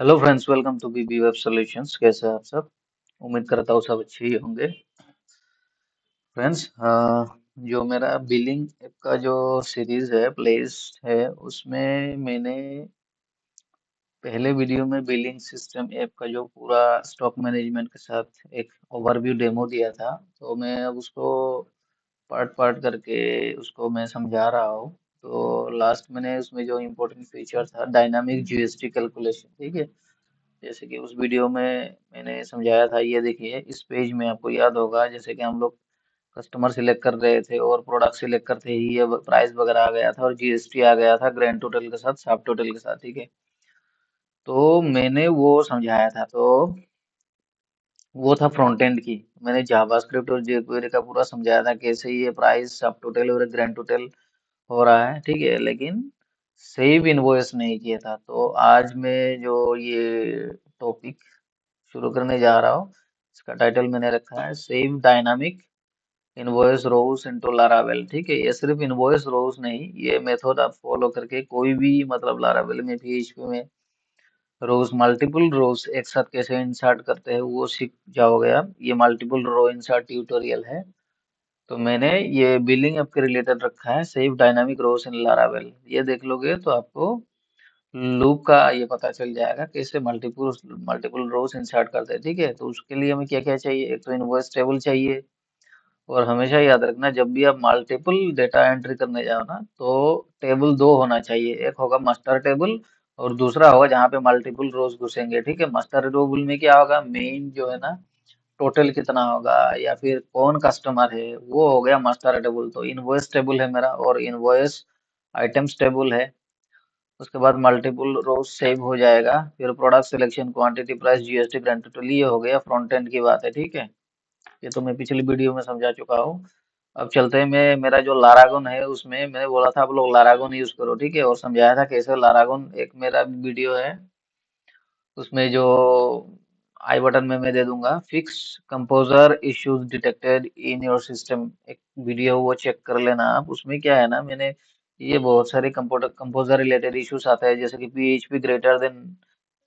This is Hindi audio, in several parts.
Hello friends, welcome to BB web solutions. कैसे हैं आप सब? उम्मीद करता हूँ सब अच्छे ही होंगे। फ्रेंड्स, जो मेरा बिलिंग ऐप का जो सीरीज है, प्लेलिस्ट है, उसमें मैंने पहले वीडियो में बिलिंग सिस्टम ऐप का जो पूरा स्टॉक मैनेजमेंट के साथ एक ओवरव्यू डेमो दिया था। तो मैं अब उसको पार्ट पार्ट करके उसको मैं समझा रहा हूँ। तो लास्ट मैंने उसमें जो इम्पोर्टेंट फीचर था, डायनामिक जीएसटी कैलकुलेशन, ठीक है। जैसे कि उस वीडियो में मैंने समझाया था, ये देखिए इस पेज में आपको याद होगा, जैसे कि हम लोग कस्टमर सिलेक्ट कर रहे थे और प्रोडक्ट सिलेक्ट करते ही ये प्राइस वगैरह आ गया था और जीएसटी आ गया था ग्रैंड टोटल के साथ, सब टोटल के साथ, ठीक है। तो मैंने वो समझाया था। तो वो था फ्रंट एंड की। मैंने जावास्क्रिप्ट और jQuery का पूरा समझाया था, कैसे ये प्राइस, सब टोटल और ग्रैंड टोटल हो रहा है, ठीक है। लेकिन सेव इनवॉइस नहीं किया था। तो आज मैं जो ये टॉपिक शुरू करने जा रहा हूँ, इसका टाइटल मैंने रखा है सेव डायनामिक इनवॉइस रोज इनटू लारावेल, ठीक है। ये सिर्फ इनवॉइस रोज नहीं, ये मेथड आप फॉलो करके कोई भी, मतलब लारावेल में, पीएचपी में रोज, मल्टीपल रोज एक साथ कैसे इंसर्ट करते हैं वो सीख जाओगे आप। ये मल्टीपल रो इंसर्ट ट्यूटोरियल है। तो मैंने ये बिलिंग ऐप के रिलेटेड रखा है सेव डायनामिक रोज इन लारावेल। ये देख लोगे तो आपको लूप का ये पता चल जाएगा कैसे मल्टीपल मल्टीपल रोज इंसर्ट करते हैं, ठीक है। तो उसके लिए हमें क्या क्या चाहिए? एक तो इनवॉइस टेबल चाहिए। और हमेशा याद रखना, जब भी आप मल्टीपल डेटा एंट्री करने जाओ ना, तो टेबल दो होना चाहिए। एक होगा मास्टर टेबल और दूसरा होगा जहाँ पे मल्टीपल रोज घुसेंगे, ठीक है। मास्टर टेबल में क्या होगा, मेन जो है ना, टोटल कितना होगा या फिर कौन कस्टमर है, वो हो गया मास्टर टेबल। तो इनवॉइस टेबल है मेरा और इनवॉइस आइटम्स टेबल है। उसके बाद मल्टीपल रोज सेव हो जाएगा। फिर product selection, quantity, price, GST, grand total, ये हो गया फ्रंट एंड की बात है, ठीक है। ये तो मैं पिछली वीडियो में समझा चुका हूँ। अब चलते हैं, मैं मेरा जो लारागोन है उसमें मैंने बोला था आप लोग लारागोन यूज करो, ठीक है। और समझाया था कैसे लारागोन, एक मेरा वीडियो है उसमें जो आई बटन में मैं दे दूंगा, fix composer issues detected in your system, एक वीडियो, वो चेक कर लेना आप। उसमें क्या है ना, मैंने ये बहुत सारे कंपोजर रिलेटेड इश्यूज आते हैं, जैसे कि पीएचपी ग्रेटर देन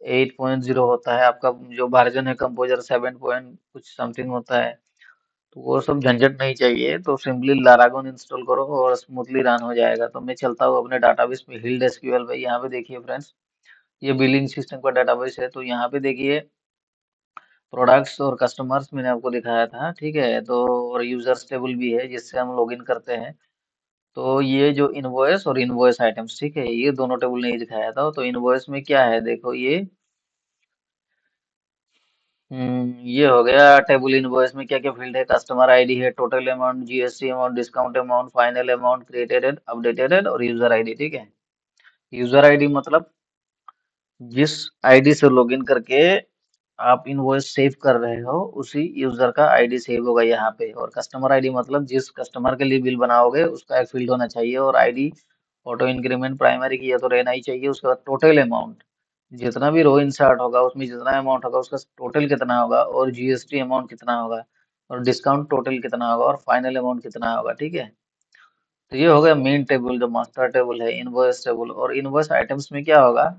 8.0 होता है आपका, जो वर्जन है कंपोजर 7 पॉइंट कुछ समथिंग होता है। तो वो सब झंझट नहीं चाहिए, तो सिंपली लारागोन इंस्टॉल करो और स्मूथली रन हो जाएगा। तो मैं चलता हूँ अपने डाटाबेस पे, हिल्ड एसक्यूएल पे। यहाँ पे देखिए फ्रेंड्स, ये बिलिंग सिस्टम का डाटाबेस है। तो यहाँ पे देखिए प्रोडक्ट्स और कस्टमर्स मैंने आपको दिखाया था, ठीक है। तो और यूजर्स टेबल भी है जिससे हम लॉगिन करते हैं। तो ये जो इनवॉइस और इनवॉइस आइटम्स, ठीक है, ये दोनों टेबल नहीं दिखाया था। तो इनवॉइस में क्या है देखो, ये ये हो गया टेबल। इनवॉइस में क्या क्या फील्ड है, कस्टमर आईडी है, total amount, GST amount, discount amount, final amount, created, updated और यूजर आईडी, ठीक है। यूजर आईडी मतलब जिस आईडी से लॉगिन करके आप इनवॉइस सेव कर रहे हो, उसी यूजर का आईडी सेव होगा यहाँ पे। और कस्टमर आईडी मतलब जिस कस्टमर के लिए बिल बनाओगे उसका एक फील्ड होना चाहिए। और आईडी ऑटो इंक्रीमेंट प्राइमरी की, ये तो रहना ही चाहिए। उसके बाद टोटल अमाउंट, जितना भी रो इंसर्ट होगा उसमें जितना अमाउंट होगा उसका टोटल कितना होगा, और जीएसटी अमाउंट कितना होगा, और डिस्काउंट टोटल कितना होगा, और फाइनल अमाउंट कितना होगा, ठीक है। तो ये हो गया मेन टेबल, जो मास्टर टेबल है, इनवॉइस टेबल। और इनवॉइस आइटम्स में क्या होगा,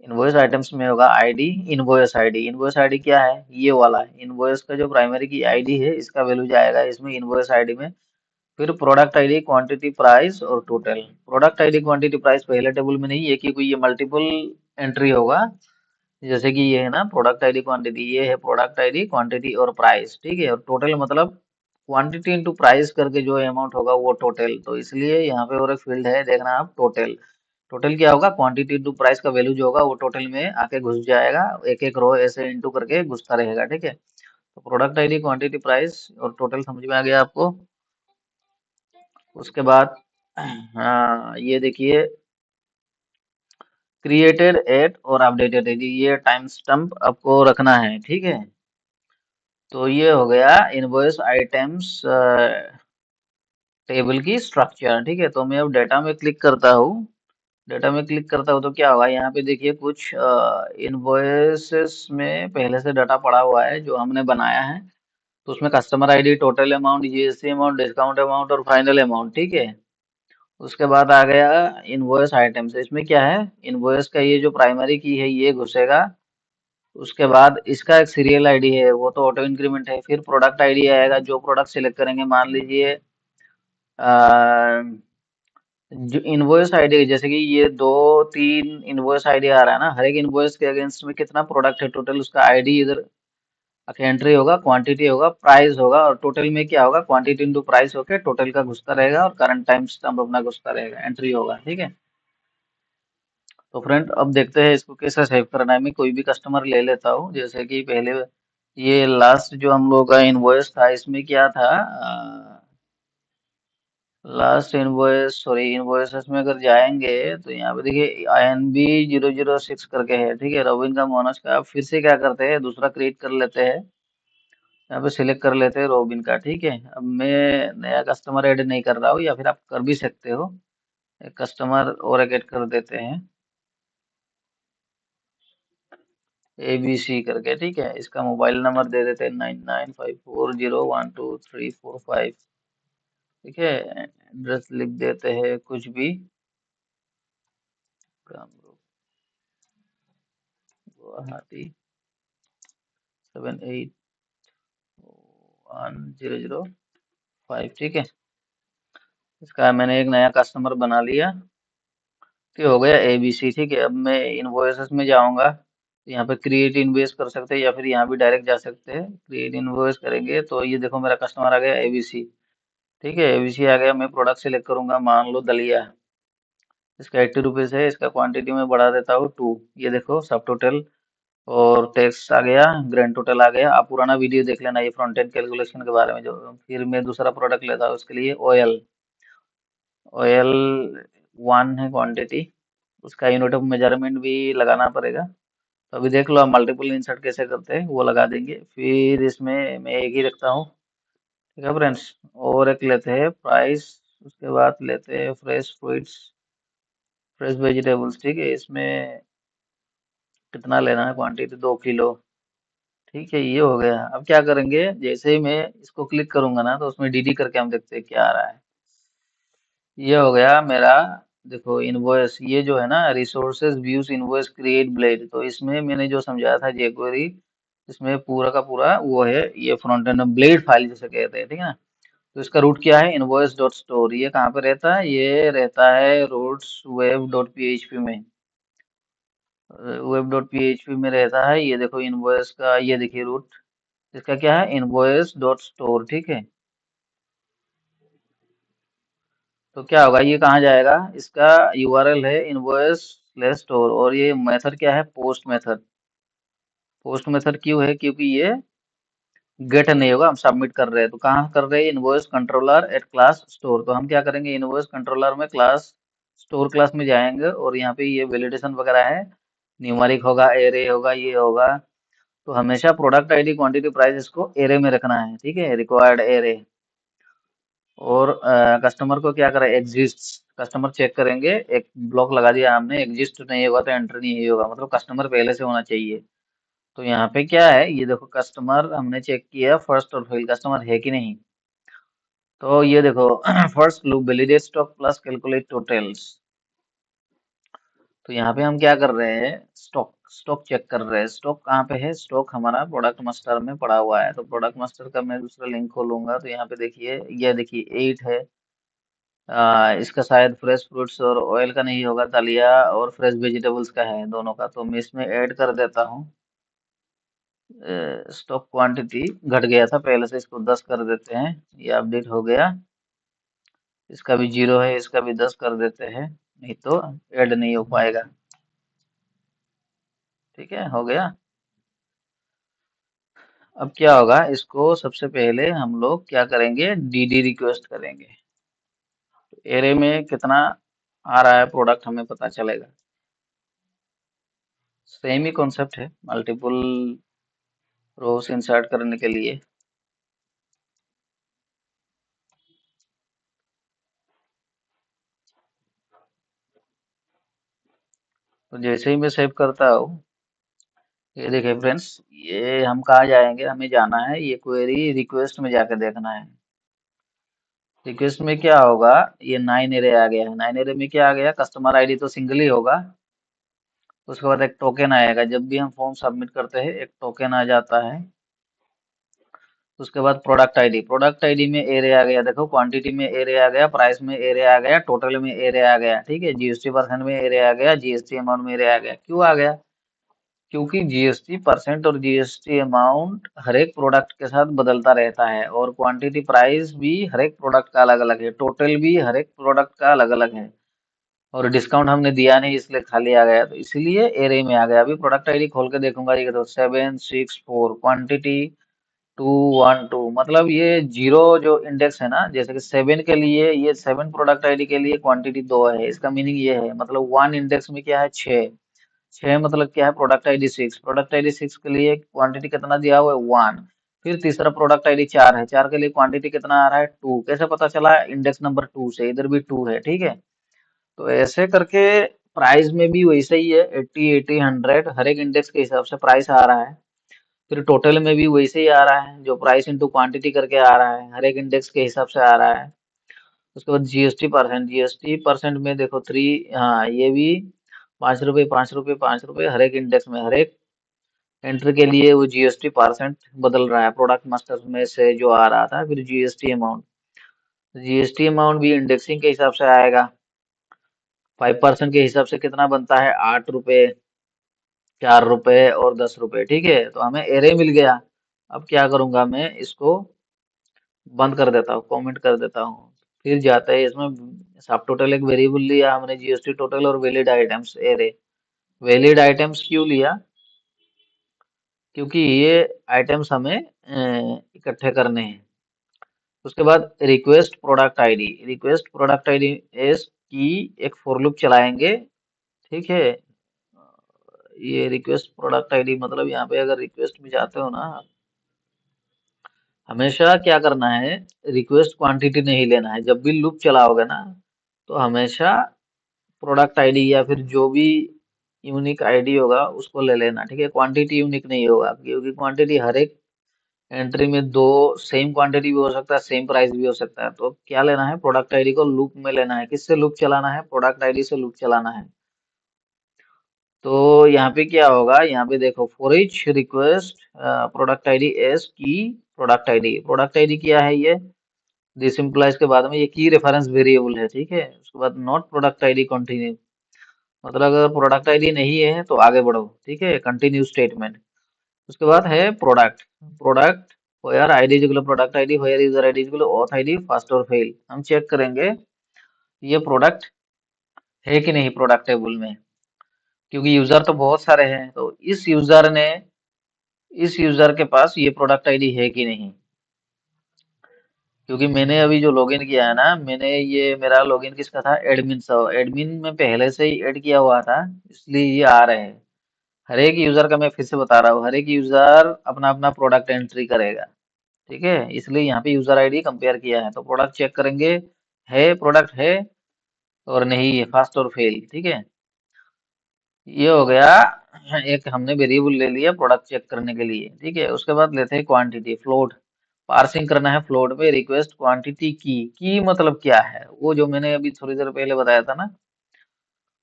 इनवॉइस आइटम्स में होगा ID, invoice ID. Invoice ID क्या है, ये वाला है इनवॉइस का जो प्राइमरी की आईडी है, इसका वैल्यू जाएगा इसमें इनवॉइस आईडी में। फिर प्रोडक्ट आईडी, क्वांटिटी, प्राइस और total. Product ID, quantity, price पहले टेबल में नहीं है, क्योंकि ये मल्टीपल एंट्री होगा। जैसे कि ये है ना प्रोडक्ट आईडी क्वांटिटी, ये है प्रोडक्ट आईडी क्वांटिटी और प्राइस, ठीक है। और टोटल मतलब क्वांटिटी इंटू प्राइस करके जो अमाउंट होगा वो टोटल। तो इसलिए यहाँ पे और एक फील्ड है, देखना आप, टोटल। टोटल क्या होगा, क्वांटिटी इंटू प्राइस का वैल्यू जो होगा वो टोटल में आके घुस जाएगा। एक एक रो ऐसे इंटू करके घुसता रहेगा, ठीक है। तो प्रोडक्ट आईडी, क्वांटिटी, प्राइस और टोटल समझ में आ गया आपको। उसके बाद हाँ, ये देखिए क्रिएटेड एट और अपडेटेड एट, ये टाइम स्टम्प आपको रखना है, ठीक है। तो ये हो गया इनवॉइस आइटम्स टेबल की स्ट्रक्चर, ठीक है। तो मैं अब डाटा में क्लिक करता हूँ। डाटा में क्लिक करता हूँ तो क्या होगा, यहाँ पे देखिए कुछ इनवॉइसेस में पहले से डाटा पड़ा हुआ है जो हमने बनाया है। तो उसमें customer ID, total amount, GST amount, discount amount और फाइनल अमाउंट, ठीक है। उसके बाद आ गया इनवॉइस आइटम्स। इसमें क्या है, इनवॉइस का ये जो प्राइमरी की है ये घुसेगा। उसके बाद इसका एक सीरियल आईडी है, वो तो ऑटो इंक्रीमेंट है। फिर प्रोडक्ट आईडी आएगा, जो प्रोडक्ट सिलेक्ट करेंगे, मान लीजिए जो इनवॉइस आईडी, जैसे कि ये दो तीन इनवॉइस आईडी आ रहा है ना, हर एक इनवॉइस के अगेंस्ट में कितना प्रोडक्ट है टोटल, उसका आईडी इधर एंट्री होगा, क्वांटिटी होगा, प्राइस होगा, और टोटल में क्या होगा, क्वांटिटी इंटू प्राइस होके टोटल का घुसता रहेगा, और करंट टाइम स्टैम्प अपना घुसता रहेगा, एंट्री होगा। ठीक है। तो फ्रेंड अब देखते हैं इसको कैसे सेव करना है। मैं कोई भी कस्टमर ले लेता हूँ, जैसे कि पहले ये लास्ट जो हम लोग का इनवॉइस था, इसमें क्या था, लास्ट इनवॉइस, सॉरी इनवॉइसेस में अगर जाएंगे तो यहाँ पे देखिए INB 006 करके है। ठीक है, रोबिन का, मोनस का। अब फिर से क्या करते हैं, दूसरा क्रिएट कर लेते हैं। यहाँ पे सिलेक्ट कर लेते हैं रोबिन का। ठीक है, अब मैं नया कस्टमर ऐड नहीं कर रहा हूँ, या फिर आप कर भी सकते हो, एक कस्टमर और ऐड कर देते हैं, ABC करके। ठीक है, इसका मोबाइल नंबर दे देते हैं 9954012345। ठीक है, एड्रेस लिख देते हैं कुछ भी, कामरूप, गुवाहाटी 781005। ठीक है, इसका मैंने एक नया कस्टमर बना लिया। तो हो गया ABC। ठीक है, अब मैं इनवॉइसेस में जाऊंगा, तो यहाँ पे क्रिएट इनवॉइस कर सकते हैं, या फिर यहाँ भी डायरेक्ट जा सकते हैं। क्रिएट इनवॉइस करेंगे तो ये देखो मेरा कस्टमर आ गया ABC। ठीक है, ABC आ गया। मैं प्रोडक्ट सेलेक्ट करूंगा, मान लो दलिया, इसका 80 रुपीज है। इसका क्वांटिटी में बढ़ा देता हूँ 2। ये देखो सब टोटल और टैक्स आ गया, ग्रैंड टोटल आ गया। आप पुराना वीडियो देख लेना ये फ्रंट एंड कैलकुलेशन के बारे में। जो फिर मैं दूसरा प्रोडक्ट लेता हूँ, उसके लिए ऑयल, ऑयल 1 है क्वांटिटी, उसका यूनिट ऑफ मेजरमेंट भी लगाना पड़ेगा। तो अभी देख लो, आप मल्टीपल इंसर्ट कैसे करते हैं वो लगा देंगे। फिर इसमें मैं एक ही रखता हूँ। ठीक है फ्रेंड्स, और एक लेते हैं प्राइस। उसके बाद लेते हैं फ्रेश फ्रूट्स, फ्रेश वेजिटेबल्स। ठीक है, इसमें कितना लेना है, क्वांटिटी 2 किलो। ठीक है, ये हो गया। अब क्या करेंगे, जैसे ही मैं इसको क्लिक करूंगा ना, तो उसमें DD करके हम देखते हैं क्या आ रहा है। ये हो गया मेरा। देखो इनवॉइस, ये जो है ना, resources views invoice create blade, तो इसमें मैंने जो समझाया था jQuery, इसमें पूरा का पूरा वो है, ये फ्रंट एंड ब्लेड फाइल जिसे कहते हैं। ठीक है ना। तो इसका रूट क्या है, इनवॉइस डॉट स्टोर। ये कहाँ पे रहता है, ये रहता है रूट्स वेब डॉट PHP में। वेब डॉट PHP में रहता है। ये देखो इनवॉइस का, ये देखिए रूट, इसका क्या है, इनवॉइस डॉट स्टोर। ठीक है, तो क्या होगा, ये कहाँ जाएगा, इसका URL है इनवॉइस स्लैश स्टोर, और ये मेथड क्या है, पोस्ट मेथड। पोस्ट मेथड क्यों है, क्योंकि ये गेट नहीं होगा, हम सबमिट कर रहे हैं। तो कहाँ कर रहे हैं, invoice controller at class store. तो हम क्या करेंगे, इनवॉइस कंट्रोलर में क्लास स्टोर क्लास में जाएंगे, और यहाँ पे ये वैलिडेशन वगैरह है, न्यूमेरिक होगा, एरे होगा, ये होगा। तो हमेशा प्रोडक्ट आईडी क्वांटिटी प्राइस इसको एरे में रखना है। ठीक है, रिक्वायर्ड एरे। और कस्टमर को क्या करें, एग्जिस्ट, कस्टमर चेक करेंगे, एक ब्लॉक लगा दिया हमने, एग्जिस्ट नहीं होगा तो एंटर नहीं होगा, मतलब कस्टमर पहले से होना चाहिए। तो यहाँ पे क्या है, ये देखो कस्टमर हमने चेक किया, फर्स्ट और फेल कस्टमर है कि नहीं। तो ये देखो first loop validate stock plus calculate totals. तो यहाँ पे हम क्या कर रहे हैं, स्टॉक स्टॉक चेक कर रहे हैं। स्टॉक कहाँ पे है, स्टॉक हमारा प्रोडक्ट मास्टर में पड़ा हुआ है। तो प्रोडक्ट मास्टर का मैं दूसरा लिंक खोलूंगा, तो यहाँ पे देखिए, ये देखिए 8 है। इसका शायद फ्रेश फ्रूट्स और ऑयल का नहीं होगा, दलिया और फ्रेश वेजिटेबल्स का है, दोनों का। तो मैं इसमें ऐड कर देता हूँ। स्टॉक क्वांटिटी घट गया था पहले से, इसको 10 कर देते हैं। ये अपडेट हो गया। इसका भी 0 है, इसका भी 10 कर देते हैं, नहीं तो ऐड नहीं हो पाएगा। ठीक है, हो गया। अब क्या होगा, इसको सबसे पहले हम लोग क्या करेंगे, DD रिक्वेस्ट करेंगे। एरे में कितना आ रहा है प्रोडक्ट हमें पता चलेगा। सेम ही कॉन्सेप्ट है, मल्टीपल रोज इंसर्ट करने के लिए। तो जैसे ही मैं सेव करता हूँ, ये देखिए फ्रेंड्स, ये हम कहाँ जाएंगे, हमें जाना है ये क्वेरी रिक्वेस्ट में जाकर देखना है। रिक्वेस्ट में क्या होगा, ये 9 एरे आ गया है, 9 एरे में क्या आ गया, कस्टमर आईडी तो सिंगल ही होगा। उसके बाद एक टोकन आएगा, जब भी हम फॉर्म सबमिट करते हैं एक टोकन आ जाता है। उसके बाद प्रोडक्ट आईडी में एरे आ गया, देखो क्वांटिटी में एरे आ गया, प्राइस में एरे आ गया, टोटल में एरे आ गया, ठीक है, जीएसटी परसेंट में एरे आ गया, जीएसटी अमाउंट में एरे आ गया। क्यों आ गया? क्योंकि जीएसटी परसेंट और जीएसटी अमाउंट हर एक प्रोडक्ट के साथ बदलता रहता है, और क्वांटिटी प्राइस भी हर एक प्रोडक्ट का अलग अलग है, टोटल भी हर एक प्रोडक्ट का अलग अलग है। और डिस्काउंट हमने दिया नहीं इसलिए खाली आ गया, तो इसलिए एरे में आ गया। अभी प्रोडक्ट आईडी खोल के देखूंगा, ये तो 764 क्वांटिटी 212, मतलब ये जीरो जो इंडेक्स है ना, जैसे कि 7 के लिए, ये 7 प्रोडक्ट आईडी के लिए क्वांटिटी 2 है, इसका मीनिंग ये है, मतलब 1 इंडेक्स में क्या है, 6। 6 मतलब क्या है, प्रोडक्ट आईडी 6, प्रोडक्ट आईडी 6 के लिए क्वांटिटी कितना दिया हुआ है, 1। फिर तीसरा प्रोडक्ट आईडी 4 है, 4 के लिए क्वांटिटी कितना आ रहा है, 2। कैसे पता चला, इंडेक्स नंबर 2 से, इधर भी 2 है, ठीक है। तो ऐसे करके प्राइस में भी वैसे ही है, 80 80 100 हर एक इंडेक्स के हिसाब से प्राइस आ रहा है। फिर टोटल में भी वैसे ही आ रहा है, जो प्राइस इंटू क्वांटिटी करके आ रहा है, हर एक इंडेक्स के हिसाब से आ रहा है। उसके बाद जीएसटी परसेंट में देखो 3, हाँ ये भी 5 रुपये 5 रुपये 5 रुपये, हर एक इंडेक्स में हर एक एंट्री के लिए वो जीएसटी परसेंट बदल रहा है, प्रोडक्ट मास्टर में से जो आ रहा था। फिर जीएसटी अमाउंट भी इंडेक्सिंग के हिसाब से आएगा। 5% के हिसाब से कितना बनता है, 8 रुपये, 4 रुपये और 10 रुपये, ठीक है। तो हमें एरे मिल गया। अब क्या करूंगा, मैं इसको बंद कर देता हूँ, कमेंट कर देता हूँ। फिर जाता है इसमें सब टोटल, एक वेरिएबल लिया हमने, जीएसटी टोटल और valid items array. Valid items क्यों लिया, क्योंकि ये आइटम्स हमें इकट्ठे करने हैं। उसके बाद रिक्वेस्ट प्रोडक्ट आईडी एस की एक फॉर लूप चलाएंगे, ठीक है। ये रिक्वेस्ट प्रोडक्ट आईडी मतलब यहाँ पे अगर रिक्वेस्ट में जाते हो ना, हमेशा क्या करना है, रिक्वेस्ट क्वांटिटी नहीं लेना है। जब भी लूप चलाओगे ना, तो हमेशा प्रोडक्ट आईडी या फिर जो भी यूनिक आईडी होगा उसको ले लेना, ठीक है। क्वांटिटी यूनिक नहीं होगा, क्योंकि क्वांटिटी हर एक एंट्री में दो सेम क्वांटिटी भी हो सकता है, सेम प्राइस भी हो सकता है। तो क्या लेना है, प्रोडक्ट आईडी को लूप में लेना है। किससे लूप चलाना है, प्रोडक्ट आईडी से लूप चलाना है। तो यहाँ पे क्या होगा, यहाँ पे देखो, for each request product ID S की प्रोडक्ट आईडी क्या है, ये दिस इम्प्लाइज के बाद में ये की रेफरेंस वेरिएबल है, ठीक है। उसके बाद नॉट प्रोडक्ट आईडी कंटिन्यू, मतलब अगर प्रोडक्ट आईडी नहीं है तो आगे बढ़ो, ठीक है, कंटिन्यू स्टेटमेंट। उसके बाद है product where ID equal product ID, where user ID equal auth ID, first or fail. हम चेक करेंगे ये प्रोडक्ट है कि नहीं प्रोडक्ट टेबल में, क्योंकि यूजर तो बहुत सारे हैं, तो इस यूजर के पास ये प्रोडक्ट आईडी है कि नहीं। क्योंकि मैंने अभी जो लॉगिन किया है ना, मैंने ये मेरा लॉगिन किसका था, एडमिन सा, एडमिन में पहले से ही ऐड किया हुआ था, इसलिए ये आ रहे हैं। हर एक यूजर का मैं फिर से बता रहा हूँ, हर एक यूजर अपना अपना प्रोडक्ट एंट्री करेगा, ठीक है। इसलिए यहाँ पे यूजर आईडी कंपेयर किया है, तो प्रोडक्ट चेक करेंगे, है प्रोडक्ट है और नहीं है, फास्ट और फेल, ठीक है। ये हो गया, एक हमने वेरिएबल ले लिया प्रोडक्ट चेक करने के लिए, ठीक है। उसके बाद लेते हैं क्वांटिटी, फ्लोट पार्सिंग करना है फ्लोट में, रिक्वेस्ट क्वांटिटी की मतलब क्या है, वो जो मैंने अभी थोड़ी देर पहले बताया था ना,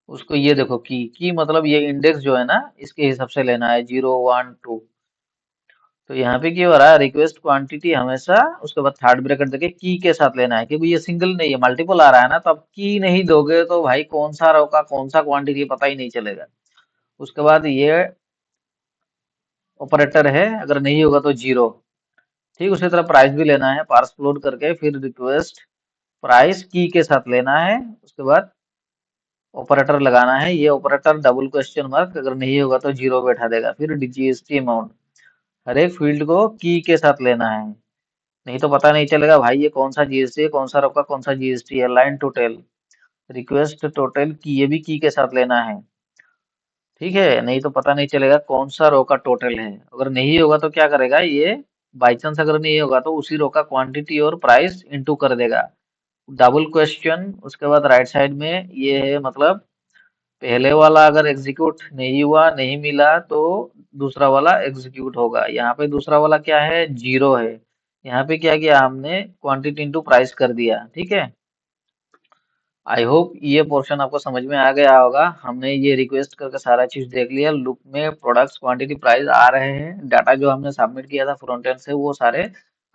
उसको ये देखो, की मतलब ये इंडेक्स जो है ना, इसके हिसाब से लेना है, 0 1 2। तो यहाँ पे क्या हो रहा है, रिक्वेस्ट क्वांटिटी हमेशा उसके बाद थर्ड ब्रैकेट देके की के साथ लेना है, क्योंकि ये सिंगल नहीं है, मल्टीपल आ रहा है ना, तो अब की नहीं दोगे तो भाई कौन सा रो का कौन सा क्वांटिटी पता ही नहीं चलेगा। उसके बाद ये ऑपरेटर है, अगर नहीं होगा तो जीरो, ठीक। उसी तरह प्राइस भी लेना है, पार्स फ्लोट करके, फिर रिक्वेस्ट प्राइस की के साथ लेना है। उसके बाद ऑपरेटर लगाना है, ये ऑपरेटर डबल क्वेश्चन मार्क, अगर नहीं होगा तो जीरो बैठा देगा। फिर जीएसटी अमाउंट, हर एक फील्ड को की के साथ लेना है, नहीं तो पता नहीं चलेगा भाई ये कौन सा जीएसटी है, कौन सा रोका कौन सा जीएसटी है। लाइन टोटल, रिक्वेस्ट टोटल की, ये भी की के साथ लेना है, ठीक है, नहीं तो पता नहीं चलेगा कौन सा रो का टोटल है। अगर नहीं होगा तो क्या करेगा ये, बाई चांस अगर नहीं होगा तो उसी रो का क्वांटिटी और प्राइस इंटू कर देगा। डबल क्वेश्चन, उसके बाद राइट साइड में ये है, मतलब पहले वाला अगर एग्जीक्यूट नहीं हुआ, नहीं मिला, तो दूसरा वाला एग्जीक्यूट होगा। यहाँ पे दूसरा वाला क्या है, जीरो है, यहाँ पे क्या किया हमने, क्वांटिटी इंटू प्राइस कर दिया, ठीक है। आई होप ये पोर्शन आपको समझ में आ गया होगा। हमने ये रिक्वेस्ट करके सारा चीज देख लिया, लूप में प्रोडक्ट्स क्वांटिटी प्राइस आ रहे हैं, डाटा जो हमने सबमिट किया था फ्रंट एंड से वो सारे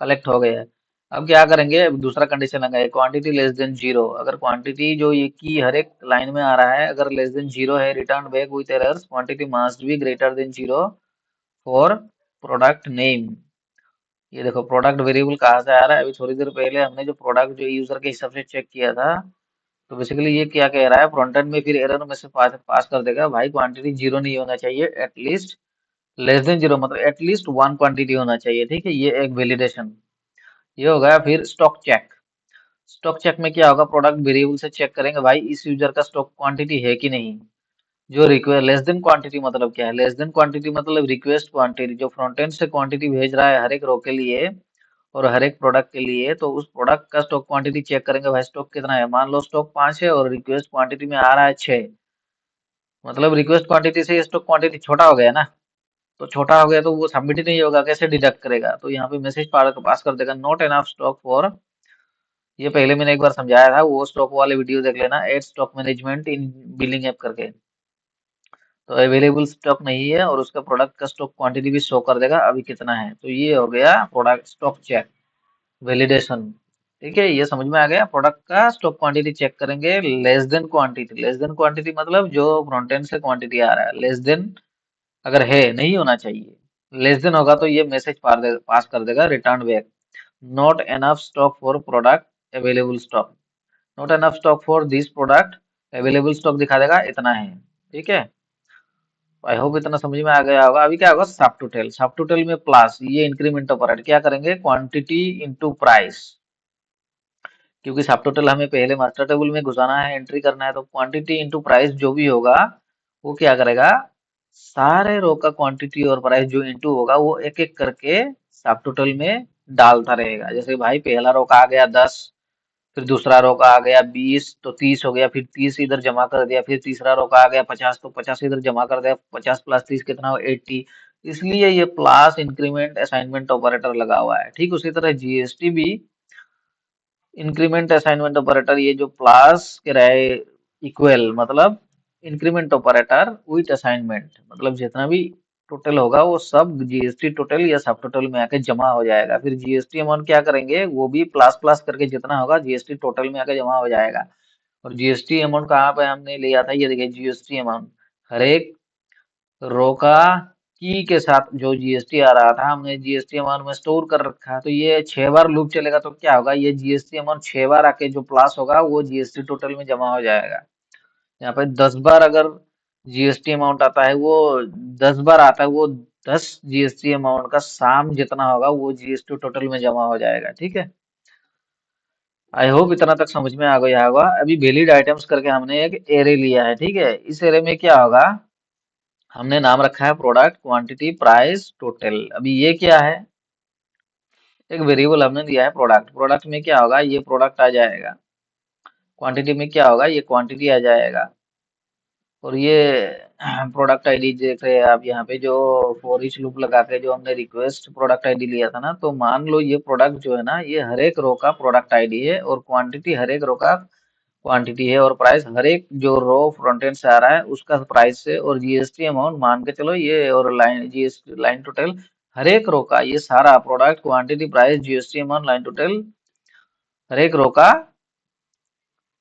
कलेक्ट हो गए हैं। अब क्या करेंगे, अब दूसरा कंडीशन लगाए, क्वांटिटी लेस देन जीरो। अगर क्वांटिटी जो ये की हर एक लाइन में आ रहा है अगर लेस देन जीरो है, return back with errors, quantity must be greater than zero for product name. ये देखो प्रोडक्ट वेरिएबल कहाँ से आ रहा है, अभी थोड़ी देर पहले हमने जो प्रोडक्ट जो यूजर के हिसाब से चेक किया था। तो बेसिकली ये क्या कह रहा है, फ्रंट एंड में फिर एरर में से पास कर देगा, भाई क्वांटिटी जीरो नहीं होना चाहिए, एटलीस्ट लेस देन जीरो, मतलब एटलीस्ट वन क्वांटिटी होना चाहिए, ठीक है। ये एक वैलिडेशन, ये हो गया। फिर स्टॉक चेक। स्टॉक चेक में क्या होगा, प्रोडक्ट वेरिएबल से चेक करेंगे भाई इस यूजर का स्टॉक क्वांटिटी है कि नहीं। जो रिक्वेस्ट लेस देन क्वांटिटी मतलब क्या है, लेस देन क्वांटिटी मतलब रिक्वेस्ट क्वांटिटी, जो फ्रंट एंड से क्वांटिटी भेज रहा है हर एक रो के लिए और हर एक प्रोडक्ट के लिए, तो उस प्रोडक्ट का स्टॉक क्वांटिटी चेक करेंगे, भाई स्टॉक कितना है। मान लो स्टॉक 5 है और रिक्वेस्ट क्वांटिटी में आ रहा है 6, मतलब रिक्वेस्ट क्वांटिटी से स्टॉक क्वांटिटी छोटा हो गया ना। तो छोटा हो गया तो वो सबमिट ही नहीं होगा, कैसे डिडक्ट करेगा, तो यहाँ पे मैसेज पास कर देगा, नॉट एनफ स्टॉक फॉर। ये पहले मैंने एक बार समझाया था, वो स्टॉक वाले वीडियो देख लेना, एड स्टॉक मैनेजमेंट इन बिलिंग ऐप करके। तो अवेलेबल स्टॉक नहीं है और उसका प्रोडक्ट का स्टॉक क्वांटिटी भी शो कर देगा अभी कितना है। तो ये हो गया प्रोडक्ट स्टॉक चेक वैलिडेशन, ठीक है। ये समझ में आ गया, प्रोडक्ट का स्टॉक क्वांटिटी चेक करेंगे, less than quantity. Less than quantity मतलब जो फ्रंट एंड से क्वांटिटी आ रहा है, लेस देन अगर है, नहीं होना चाहिए। लेस देन होगा तो ये मैसेज पास कर देगा, return back, not enough stock for product available stock, not enough stock for this product, available stock दिखा देगा इतना है, ठीक है। आई होप इतना समझ में आ गया होगा। अभी क्या होगा, सब टोटल। सब टोटल में प्लस ये इंक्रीमेंट ऑपरेटर क्या करेंगे, क्वांटिटी इंटू प्राइस, क्योंकि सब टोटल हमें पहले मास्टर टेबल में घुसाना है, एंट्री करना है, तो क्वांटिटी इंटू प्राइस जो भी होगा वो क्या करेगा, सारे रो का क्वांटिटी और प्राइस जो इंटू होगा वो एक एक करके सब टोटल में डालता रहेगा। जैसे भाई पहला रो का आ गया 10, फिर दूसरा रो का आ गया 20, तो 30 हो गया, फिर 30 इधर जमा कर दिया, फिर तीसरा रो का आ गया 50, तो 50 इधर जमा कर दिया, 50 प्लस 30 कितना हो, 80। इसलिए ये प्लस इंक्रीमेंट असाइनमेंट ऑपरेटर लगा हुआ है। ठीक उसी तरह जीएसटी भी इंक्रीमेंट असाइनमेंट ऑपरेटर, ये जो प्लस के रहे इक्वल, मतलब इंक्रीमेंट ऑपरेटर विथ असाइनमेंट, मतलब जितना भी टोटल होगा वो सब जीएसटी टोटल या सब टोटल में आके जमा हो जाएगा। फिर जीएसटी अमाउंट क्या करेंगे, वो भी प्लस प्लस करके जितना होगा जीएसटी टोटल में आके जमा हो जाएगा। और जीएसटी अमाउंट कहाँ पे हमने लिया था, ये देखिए जीएसटी अमाउंट हर एक रो का की के साथ जो जीएसटी आ रहा था हमने जीएसटी अमाउंट में स्टोर कर रखा है। तो ये 6 बार लूप चलेगा तो क्या होगा, ये जीएसटी अमाउंट 6 बार आके जो प्लस होगा वो जीएसटी टोटल में जमा हो जाएगा। यहाँ पे 10 बार अगर जीएसटी अमाउंट आता है, वो 10 बार आता है, वो 10 जीएसटी अमाउंट का साम जितना होगा वो जीएसटी टोटल में जमा हो जाएगा, ठीक है। आई होप इतना तक समझ में आ गया होगा। अभी वैलिड आइटम्स करके हमने एक एरे लिया है, ठीक है। इस एरे में क्या होगा, हमने नाम रखा है प्रोडक्ट क्वांटिटी प्राइस टोटल। अभी ये क्या है, एक वेरिएबल हमने दिया है प्रोडक्ट। प्रोडक्ट में क्या होगा, ये प्रोडक्ट आ जाएगा, क्वांटिटी में क्या होगा, ये क्वांटिटी आ जाएगा, और ये प्रोडक्ट आईडी देख रहे हैं आप यहाँ पे, जो फॉर ईच लूप लगा के जो हमने रिक्वेस्ट प्रोडक्ट आईडी लिया था ना, तो मान लो ये प्रोडक्ट जो है ना, ये हर एक रो का प्रोडक्ट आईडी है, और क्वांटिटी हर एक रो का क्वांटिटी है, और प्राइस हर एक जो रो फ्रंट एंड से आ रहा है उसका प्राइस है, और जीएसटी अमाउंट मान के चलो ये, और लाइन जीएसटी लाइन टोटल हर एक रो का, ये सारा product quantity price GST amount line total हर एक रो का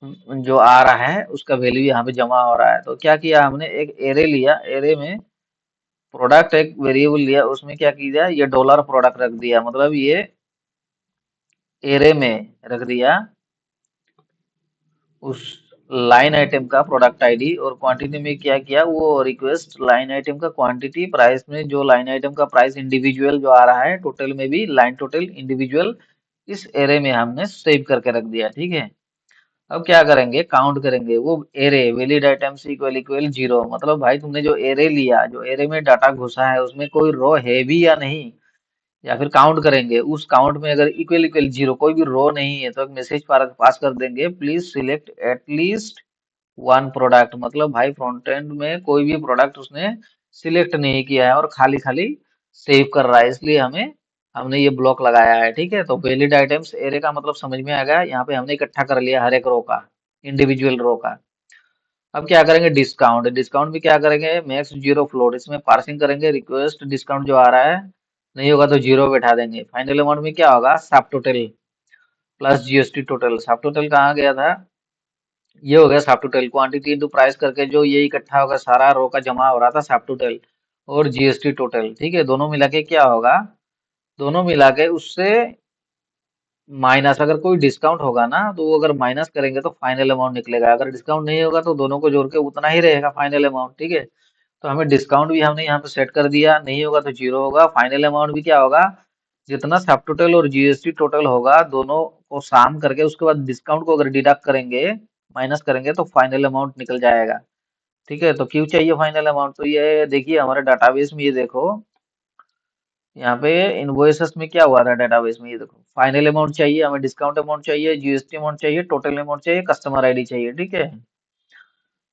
जो आ रहा है उसका वैल्यू यहाँ पे जमा हो रहा है। तो क्या किया हमने, एक एरे लिया, एरे में प्रोडक्ट एक वेरिएबल लिया, उसमें क्या किया, ये डॉलर प्रोडक्ट रख दिया, मतलब ये एरे में रख दिया उस लाइन आइटम का प्रोडक्ट आईडी, और क्वांटिटी में क्या किया, वो रिक्वेस्ट लाइन आइटम का क्वांटिटी, प्राइस में जो लाइन आइटम का प्राइस इंडिविजुअल जो आ रहा है, टोटल में भी लाइन टोटल इंडिविजुअल इस एरे में हमने सेव करके रख दिया, ठीक है। अब क्या करेंगे, काउंट करेंगे वो array, valid items equal equal zero, मतलब भाई तुमने जो एरे लिया, जो एरे में डाटा घुसा है उसमें कोई रो है भी या नहीं, या फिर काउंट करेंगे उस काउंट में अगर इक्वल इक्वल जीरो, कोई भी रो नहीं है, तो एक मैसेज पास कर देंगे, please select at least one product, मतलब भाई फ्रंट एंड में कोई भी प्रोडक्ट उसने सिलेक्ट नहीं किया है और खाली खाली सेव कर रहा है, इसलिए हमें हमने ये ब्लॉक लगाया है, ठीक है। तो वैलिड आइटम्स एरे का मतलब समझ में आ गया। यहाँ पे हमने इकट्ठा कर लिया हर एक रो का, इंडिविजुअल रो का। अब क्या करेंगे, डिस्काउंट। डिस्काउंट भी क्या करेंगे, मैक्स जीरो फ्लोट, इसमें पार्सिंग करेंगे, रिक्वेस्ट डिस्काउंट जो आ रहा है नहीं होगा तो जीरो बैठा देंगे। फाइनल अमाउंट में क्या होगा, सब टोटल प्लस जीएसटी टोटल। सब टोटल कहाँ गया था, ये हो गया सब टोटल, क्वांटिटी इंटू प्राइस करके जो ये इकट्ठा होगा सारा रो का जमा हो रहा था सब टोटल, और जीएसटी टोटल, ठीक है। दोनों मिला के क्या होगा, दोनों मिला के उससे माइनस, अगर कोई डिस्काउंट होगा ना तो वो अगर माइनस करेंगे तो फाइनल अमाउंट निकलेगा, अगर डिस्काउंट नहीं होगा तो दोनों को जोड़ के उतना ही रहेगा फाइनल अमाउंट, ठीक है। तो हमें डिस्काउंट भी हमने यहाँ पे सेट कर दिया, नहीं होगा तो जीरो होगा। फाइनल अमाउंट भी क्या होगा, जितना सब टोटल और जीएसटी टोटल होगा दोनों को साम करके उसके बाद डिस्काउंट को अगर डिडक्ट करेंगे, माइनस करेंगे तो फाइनल अमाउंट निकल जाएगा, ठीक है। तो क्यों चाहिए फाइनल अमाउंट, तो ये देखिए हमारे डाटाबेस में, ये देखो यहाँ पे इनवॉइसेस में क्या हुआ था डेटाबेस में, ये देखो फाइनल अमाउंट चाहिए हमें, डिस्काउंट अमाउंट चाहिए, जीएसटी अमाउंट चाहिए, टोटल अमाउंट चाहिए, कस्टमर आईडी चाहिए, ठीक है।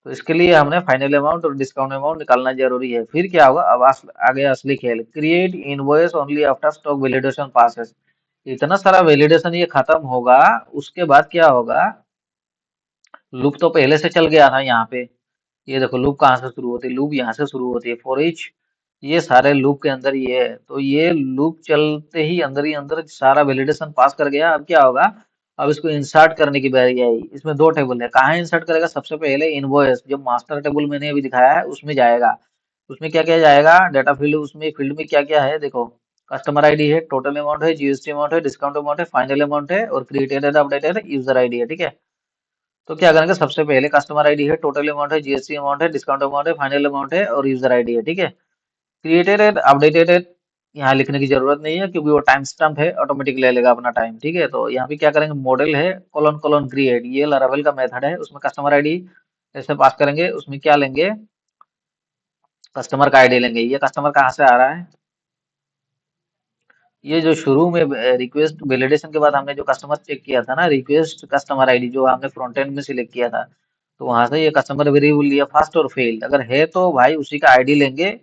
तो इसके लिए हमने फाइनल अमाउंट और डिस्काउंट अमाउंट निकालना जरूरी है। फिर क्या होगा, अब आगे असली खेल, create invoice only after stock validation passes. इतना सारा वैलिडेशन ये खत्म होगा, उसके बाद क्या होगा, लूप तो पहले से चल गया था यहाँ पे। ये देखो लूप कहाँ से शुरू होती है, लूप यहाँ से शुरू होती है, फॉर ईच, ये सारे लूप के अंदर ये है। तो ये लूप चलते ही अंदर सारा वैलिडेशन पास कर गया। अब क्या होगा, अब इसको इंसर्ट करने की बारी आई। इसमें दो टेबल है, कहाँ इंसर्ट करेगा, सबसे पहले इनवॉइस, जो मास्टर टेबल मैंने अभी दिखाया है उसमें जाएगा। उसमें क्या क्या जाएगा, डाटा फील्ड, उसमें फील्ड में क्या क्या है देखो, कस्टमर आईडी है, टोटल अमाउंट है, जीएसटी अमाउंट है, डिस्काउंट अमाउंट है, फाइनल अमाउंट है, और क्रिएटेड अपडेटेड यूजर आईडी है, ठीक है। तो क्या करेंगे, सबसे पहले कस्टमर आईडी है, टोटल अमाउंट है, जीएसटी अमाउंट है, डिस्काउंट अमाउंट है, फाइनल अमाउंट है, और यूजर आईडी है, ठीक है। क्रिएटेड एंड अपडेटेड है, यहाँ लिखने की जरूरत नहीं है क्योंकि वो टाइम स्टैम्प है, ऑटोमेटिक ले लेगा अपना टाइम, ठीक है। तो यहाँ पे क्या करेंगे, मॉडल है कोलोन कोलोन क्रिएट, ये लारावेल का मेथड है, उसमें कस्टमर आईडी ऐसे पास करेंगे, उसमें क्या लेंगे, कस्टमर का आईडी लेंगे। ये कस्टमर कहाँ से आ रहा है, ये जो शुरू में रिक्वेस्ट वैलिडेशन के बाद हमने जो कस्टमर चेक किया था ना, रिक्वेस्ट कस्टमर आईडी जो हमने फ्रंट एंड में सिलेक्ट किया था, तो वहां से ये कस्टमर वेरिएबल लिया, फर्स्ट और फेल्ड, अगर है तो भाई उसी का आईडी लेंगे,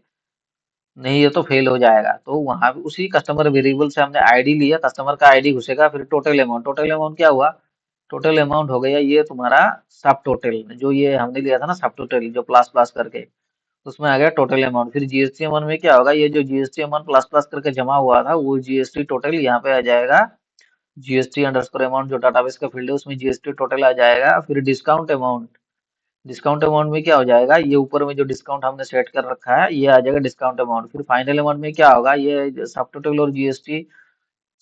नहीं है तो फेल हो जाएगा। तो वहां पे उसी कस्टमर वेरिएबल से हमने आईडी लिया, कस्टमर का आईडी घुसेगा, फिर टोटल अमाउंट, टोटल अमाउंट क्या हुआ, टोटल अमाउंट हो गया ये तुम्हारा सब टोटल, जो ये हमने लिया था ना सब टोटल जो प्लस प्लस करके, उसमें आ गया टोटल अमाउंट। फिर जीएसटी अमाउंट में क्या होगा, ये जो जीएसटी अमाउंट प्लस प्लस करके जमा हुआ था वो जीएसटी टोटल यहाँ पे आ जाएगा, जीएसटी अंडरस्कोर अमाउंट जो डाटाबेस का फील्ड है उसमें जीएसटी टोटल आ जाएगा। फिर डिस्काउंट अमाउंट, डिस्काउंट अमाउंट में क्या हो जाएगा, ये ऊपर में जो डिस्काउंट हमने सेट कर रखा है ये आ जाएगा डिस्काउंट अमाउंट। फिर फाइनल अमाउंट में क्या होगा, ये सब टोटल और जीएसटी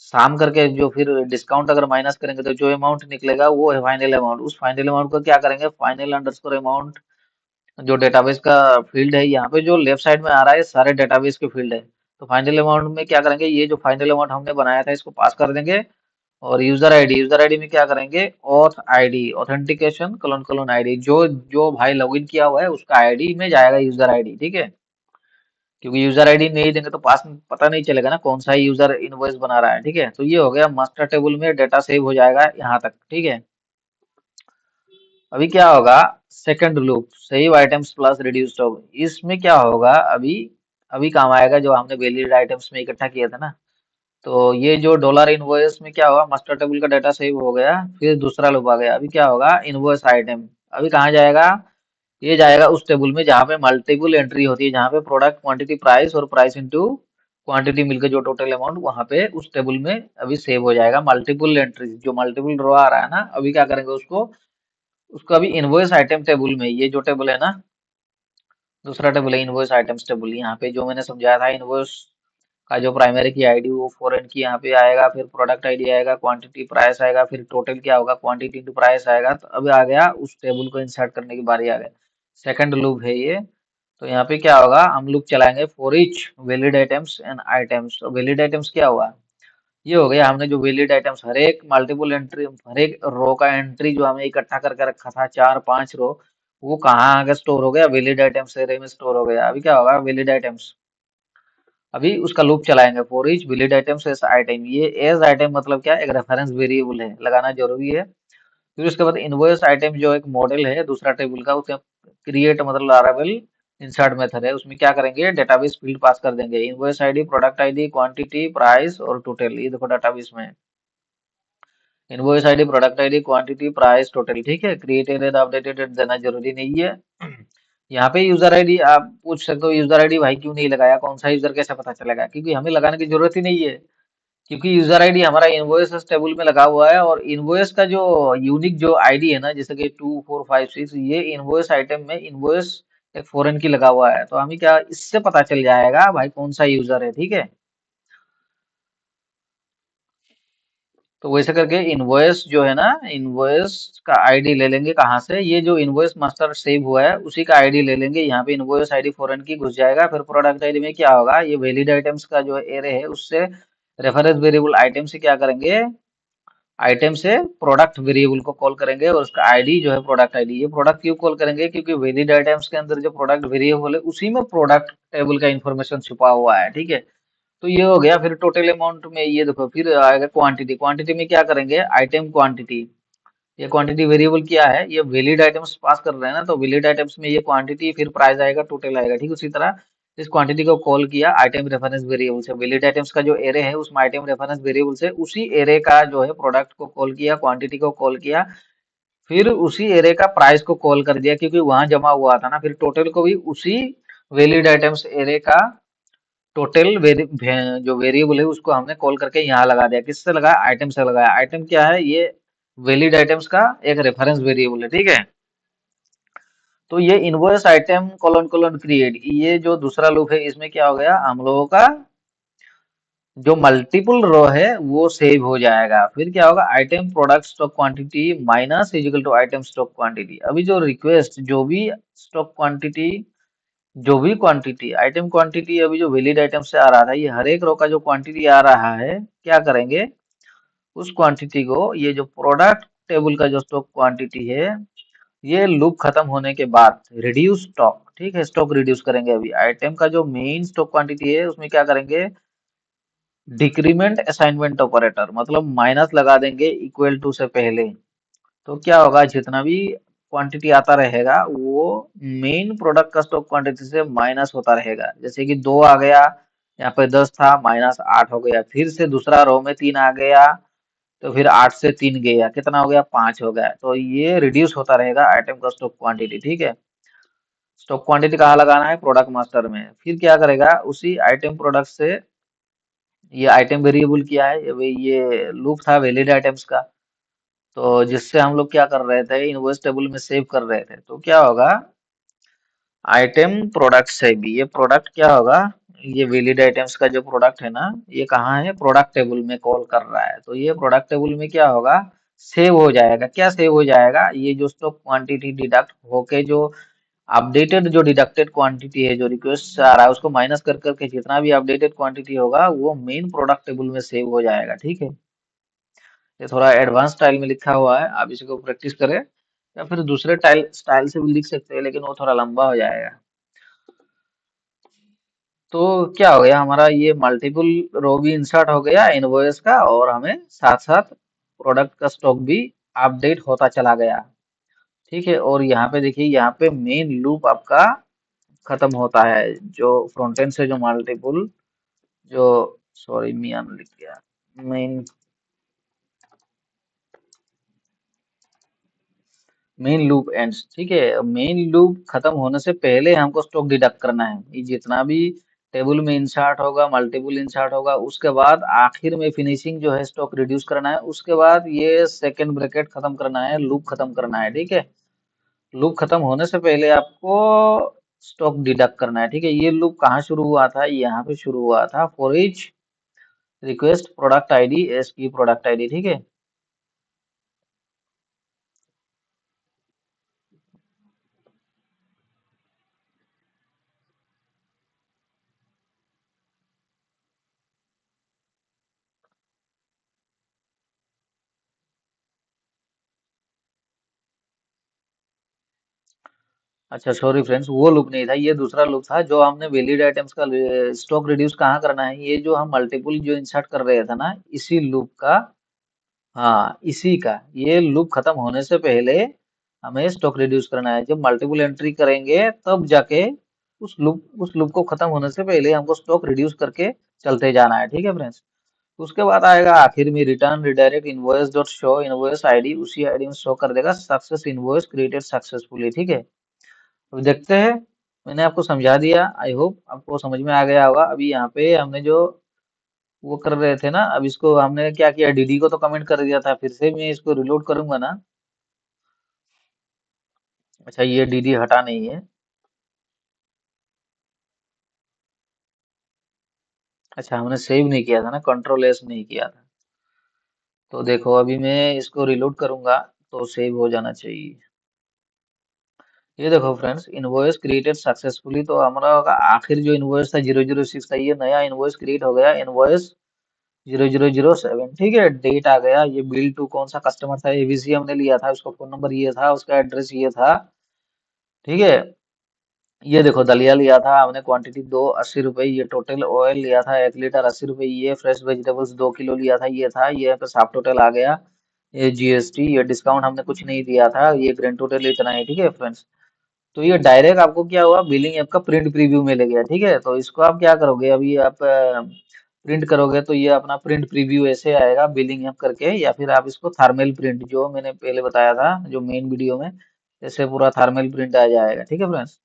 शाम करके जो फिर डिस्काउंट अगर माइनस करेंगे तो जो अमाउंट निकलेगा वो है फाइनल अमाउंट। उस फाइनल अमाउंट को क्या करेंगे, फाइनल अंडरस्कोर अमाउंट जो डेटाबेस का फील्ड है, यहाँ पे जो लेफ्ट साइड में आ रहा है सारे डेटाबेस के फील्ड है। तो फाइनल अमाउंट में क्या करेंगे, ये जो फाइनल अमाउंट हमने बनाया था इसको पास कर देंगे। और यूजर आईडी, यूजर आईडी में क्या करेंगे, auth ID, authentication colon colon ID, जो जो भाई लॉगिन किया हुआ है उसका आईडी में जाएगा यूजर आईडी, ठीक है। क्योंकि यूजर आईडी नहीं देंगे तो पास में पता नहीं चलेगा ना कौन सा यूजर इनवॉइस बना रहा है, ठीक है। तो ये हो गया मास्टर टेबल में डेटा सेव हो जाएगा यहाँ तक, ठीक है। अभी क्या होगा, second loop, save items plus reduce stock, इसमें क्या होगा, अभी अभी काम आएगा जो हमने वैलिड आइटम्स में इकट्ठा किया था ना। तो ये जो डॉलर इनवॉइस में क्या हुआ, मास्टर टेबल का डाटा सेव हो गया, फिर दूसरा लूप आ गया। अभी क्या होगा, इनवॉइस आइटम, अभी कहाँ जाएगा, ये जाएगा उस टेबल में जहाँ पे मल्टीपल एंट्री होती है, जहाँ पे प्रोडक्ट क्वांटिटी प्राइस और प्राइस इनटू क्वांटिटी मिलकर जो टोटल अमाउंट, वहां पे उस टेबल में अभी सेव हो जाएगा मल्टीपल एंट्री, जो मल्टीपल रो आ रहा है ना, अभी क्या करेंगे उसको, उसको अभी इनवॉइस आइटम टेबल में, ये जो टेबल है ना, दूसरा टेबल है इनवॉइस आइटम्स टेबल, यहाँ पे जो मैंने समझाया था इनवॉइस का जो प्राइमरी की आईडी वो फॉरेन की यहाँ पे आएगा, फिर प्रोडक्ट आईडी आएगा, क्वांटिटी प्राइस आएगा, फिर टोटल क्या होगा, क्वांटिटी इंटू प्राइस आएगा। तो अब आ गया उस टेबल को इंसर्ट करने की बारी, आ गया सेकंड लूप है ये। तो यहाँ पे क्या होगा, हम लूप चलाएंगे for each valid items and items. तो वैलिड आइटम्स क्या हुआ, ये हो गया हमने जो वैलिड आइटम्स, हर एक मल्टीपल एंट्री, हर एक रो का एंट्री जो हमें इकट्ठा करके रखा था, चार पांच रो, वो कहाँ आगे स्टोर हो गया, वैलिड आइटम्स एरे में स्टोर हो गया। अभी क्या होगा, वैलिड आइटम्स, अभी उसका लूप चलाएंगे for each valid items S item. ये एज आइटम मतलब क्या है, एक रेफरेंस वेरिएबल है, लगाना जरूरी है। फिर उसके बाद इनवॉइस आइटम जो एक मॉडल है दूसरा टेबल का, उसे क्रिएट मतलब लारावेल इंसर्ट मेथड है, उसमें क्या करेंगे, डेटाबेस फील्ड पास कर देंगे, invoice ID, product ID, quantity, price और टोटल। ये देखो डेटाबेस में invoice ID, product ID, quantity, price, total. ठीक है, क्रिएटेड एंड अपडेटेड देना जरूरी नहीं है। यहाँ पे यूजर आईडी आप पूछ सकते हो, यूजर आईडी भाई क्यों नहीं लगाया, कौन सा यूजर कैसे पता चलेगा, क्योंकि हमें लगाने की जरूरत ही नहीं है, क्योंकि यूजर आईडी हमारा इनवॉइस टेबल में लगा हुआ है, और इनवॉइस का जो यूनिक जो आईडी है ना, जैसे कि 2456, ये इनवॉइस आइटम में इनवॉइस एक फॉरेन की लगा हुआ है, तो हमें क्या इससे पता चल जाएगा भाई कौन सा यूजर है। ठीक है, तो वैसे करके इनवॉइस जो है ना, इनवॉइस का आईडी ले लेंगे कहाँ से, ये जो इनवॉइस मास्टर सेव हुआ है उसी का आईडी ले लेंगे, यहाँ पे इनवॉइस आईडी फॉरेन की घुस जाएगा। फिर प्रोडक्ट आईडी में क्या होगा, ये वैलिड आइटम्स का जो एरे है उससे रेफरेंस वेरिएबल आइटम से क्या करेंगे, आइटम से प्रोडक्ट वेरिएबल को कॉल करेंगे, और उसका आईडी जो है प्रोडक्ट आईडी। ये प्रोडक्ट क्यों कॉल करेंगे, क्योंकि वैलिड आइटम्स के अंदर जो प्रोडक्ट वेरिएबल है उसी में प्रोडक्ट टेबल का इन्फॉर्मेशन छुपा हुआ है। ठीक है, तो ये हो गया। फिर टोटल अमाउंट में ये देखो, फिर आएगा क्वांटिटी, क्वांटिटी में क्या करेंगे, आइटम क्वांटिटी। ये क्वांटिटी वेरिएबल क्या है, ये वैलिड आइटम्स पास कर रहे हैं ना, तो वैलिड आइटम्स में ये क्वांटिटी, फिर प्राइस आएगा, टोटल आएगा। ठीक, उसी तरह इस क्वांटिटी को कॉल किया आइटम रेफरेंस वेरिएबल से, वैलिड आइटम्स का जो एरे है उसमें आइटम रेफरेंस वेरिएबल से उसी एरे का जो है प्रोडक्ट को कॉल किया, क्वांटिटी को कॉल किया, फिर उसी एरे का प्राइस को कॉल कर दिया, क्योंकि वहां जमा हुआ था ना। फिर टोटल को भी उसी वैलिड आइटम्स एरे का टोटल जो वेरिएबल है उसको हमने कॉल करके यहाँ लगा दिया, किससे लगाया, आइटम से लगाया। आइटम क्या है, ये वैलिड आइटम्स का एक रेफरेंस वेरिएबल है। ठीक है, तो ये invoice item colon colon create, ये जो दूसरा लूप है इसमें क्या हो गया, हम लोगों का जो मल्टीपल रो है वो सेव हो जाएगा। फिर क्या होगा, item product stock quantity minus equal to item stock quantity. अभी जो रिक्वेस्ट, जो भी स्टॉक क्वांटिटी, जो भी क्वांटिटी, आइटम क्वांटिटी अभी जो वैलिड आइटम से आ रहा था, ये हर एक रो का जो क्वांटिटी आ रहा है, क्या करेंगे, उस क्वांटिटी को, ये जो प्रोडक्ट टेबल का जो स्टॉक क्वांटिटी है, ये लूप खत्म होने के बाद रिड्यूस स्टॉक, ठीक है, स्टॉक रिड्यूस करेंगे। अभी आइटम का जो मेन स्टॉक क्वांटिटी है उसमें क्या करेंगे, डिक्रीमेंट असाइनमेंट ऑपरेटर, मतलब माइनस लगा देंगे इक्वल टू से पहले। तो क्या होगा, जितना भी क्वांटिटी आता रहेगा वो मेन प्रोडक्ट का स्टॉक क्वांटिटी से माइनस होता रहेगा। जैसे कि 2 आ गया, यहाँ पे 10 था, -8 हो गया, फिर से दूसरा रो में 3 आ गया, तो फिर 8 से 3 गया, कितना हो गया, 5 हो गया। तो ये रिड्यूस होता रहेगा आइटम का स्टॉक क्वांटिटी। ठीक है, स्टॉक क्वांटिटी कहाँ लगाना है, प्रोडक्ट मास्टर में। फिर क्या करेगा, उसी आइटम प्रोडक्ट से, ये आइटम वेरिएबल क्या है, ये लूप था वैलिड आइटम्स का, तो जिससे हम लोग क्या कर रहे थे, इनवॉइस टेबल में सेव कर रहे थे। तो क्या होगा, आइटम प्रोडक्ट से भी ये प्रोडक्ट क्या होगा, ये वैलिड आइटम्स का जो प्रोडक्ट है ना, ये कहाँ है, प्रोडक्ट टेबल में कॉल कर रहा है, तो ये प्रोडक्ट टेबल में क्या होगा, सेव हो जाएगा। क्या सेव हो जाएगा, ये जो स्टॉक क्वांटिटी डिडक्ट होके जो अपडेटेड, जो डिडक्टेड क्वांटिटी है, जो रिक्वेस्ट से आ रहा है, उसको माइनस कर करके जितना भी अपडेटेड क्वांटिटी होगा वो मेन प्रोडक्ट टेबल में सेव हो जाएगा। ठीक है, ये थोड़ा एडवांस स्टाइल में लिखा हुआ है, आप इसी को प्रैक्टिस करें, या फिर दूसरे स्टाइल स्टाइल से भी लिख सकते हैं, लेकिन वो थोड़ा लंबा हो जाएगा। तो क्या हो गया, हमारा ये मल्टीपल रो भी इंसर्ट हो गया इनवॉइस का, और हमें साथ साथ प्रोडक्ट का स्टॉक भी अपडेट होता चला गया। ठीक है, और यहाँ पे देखिए, यहाँ पे मेन लूप आपका खत्म होता है, जो फ्रंट एंड से जो मल्टीपल जो, सॉरी मियान लिख गया, मेन मेन लूप एंड्स। ठीक है, मेन लूप खत्म होने से पहले हमको स्टॉक डिडक्ट करना है, ये जितना भी टेबल में इंसर्ट होगा, मल्टीपल इंसर्ट होगा, उसके बाद आखिर में फिनिशिंग जो है स्टॉक रिड्यूस करना है, उसके बाद ये सेकंड ब्रैकेट खत्म करना है, लूप खत्म करना है। ठीक है, लूप खत्म होने से पहले आपको स्टॉक डिडक्ट करना है। ठीक है, ये लूप कहाँ शुरू हुआ था, यहाँ पे शुरू हुआ था, for each request product ID S की प्रोडक्ट आईडी। ठीक है, अच्छा सॉरी फ्रेंड्स, वो लूप नहीं था, ये दूसरा लूप था, जो हमने वैलिड आइटम्स का स्टॉक रिड्यूस कहाँ करना है, ये जो हम मल्टीपल जो इंसर्ट कर रहे थे ना, इसी लूप का, हाँ इसी का, ये लूप खत्म होने से पहले हमें स्टॉक रिड्यूस करना है। जब मल्टीपल एंट्री करेंगे तब जाके उस लूप को खत्म होने से पहले हमको स्टॉक रिड्यूस करके चलते जाना है, ठीक है फ्रेंड्स। उसके बाद आएगा आखिर में return redirect invoice dot show invoice ID, उसी आईडी में शो कर देगा सक्सेस इनवॉइस क्रिएटेड सक्सेसफुली, ठीक है। तो देखते हैं, मैंने आपको समझा दिया, आई होप आपको समझ में आ गया होगा। अभी यहाँ पे हमने जो वो कर रहे थे ना, अब इसको हमने क्या किया, डीडी को तो कमेंट कर दिया था, फिर से मैं इसको रिलोड करूंगा ना। अच्छा, ये डीडी हटा नहीं है। अच्छा, हमने सेव नहीं किया था ना, कंट्रोल एस नहीं किया था। तो देखो अभी मैं इसको रिलोड करूंगा तो सेव हो जाना चाहिए। ये देखो फ्रेंड्स, इनवॉइस क्रिएटेड सक्सेसफुली, तो हमारा का आखिर जो इनवॉइस था 006 का, ये नया इनवॉइस क्रिएट हो गया, इनवॉइस 0007, ठीक है। डेट आ गया, ये बिल टू कौन सा कस्टमर था, एबीसी हमने लिया था, उसका फोन नंबर ये था, उसका एड्रेस ये था, ठीक है। ये देखो दलिया लिया था हमने, क्वांटिटी 2 80 रुपए, ये टोटल ऑयल लिया था 1 लीटर 80 रुपए, ये फ्रेश वेजिटेबल्स 2 किलो लिया था, ये था, ये पे साफ टोटल आ गया। ये जीएसटी, ये डिस्काउंट हमने कुछ नहीं दिया था, ये ग्रैंड टोटल इतना है, ठीक है फ्रेंड्स। तो ये डायरेक्ट आपको क्या हुआ, बिलिंग ऐप का प्रिंट प्रीव्यू में ले गया, ठीक है। तो इसको आप क्या करोगे, अभी आप प्रिंट करोगे तो ये अपना प्रिंट प्रीव्यू ऐसे आएगा बिलिंग ऐप करके, या फिर आप इसको थर्मल प्रिंट जो मैंने पहले बताया था जो मेन वीडियो में, ऐसे पूरा थर्मल प्रिंट आ जाएगा, ठीक है फ्रेंड्स।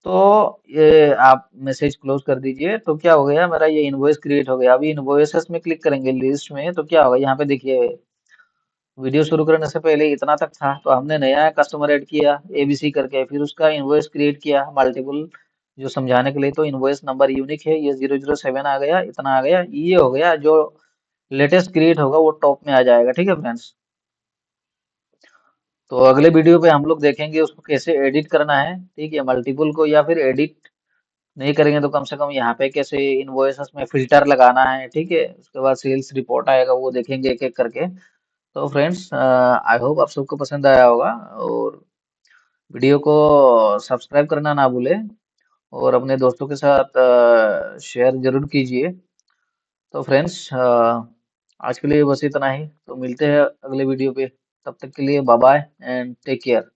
तो ये आप मैसेज क्लोज कर दीजिए, तो क्या हो गया, मेरा ये इनवॉइस क्रिएट हो गया। अभी इनवॉइसेस में क्लिक करेंगे लिस्ट में, तो क्या होगा, यहाँ पे देखिए वीडियो शुरू करने से पहले इतना तक था, तो हमने नया कस्टमर ऐड किया एबीसी करके, फिर उसका इनवॉइस क्रिएट किया मल्टीपल, जो समझाने के लिए। तो इनवॉइस नंबर यूनिक है, ये 007 आ गया, इतना आ गया, ये हो गया। जो लेटेस्ट क्रिएट होगा वो टॉप में आ जाएगा, ठीक है फ्रेंड्स। तो अगले वीडियो पे हम लोग देखेंगे उसको कैसे एडिट करना है, ठीक है, मल्टीपल को, या फिर एडिट नहीं करेंगे तो कम से कम यहाँ पे कैसे इनवॉइसेस में फिल्टर लगाना है, ठीक है। उसके बाद सेल्स रिपोर्ट आएगा, वो देखेंगे एक एक करके। तो फ्रेंड्स, आई होप आप सबको पसंद आया होगा, और वीडियो को सब्सक्राइब करना ना भूलें, और अपने दोस्तों के साथ शेयर जरूर कीजिए। तो फ्रेंड्स, आज के लिए बस इतना ही, तो मिलते हैं अगले वीडियो पे, तब तक के लिए bye bye and take care.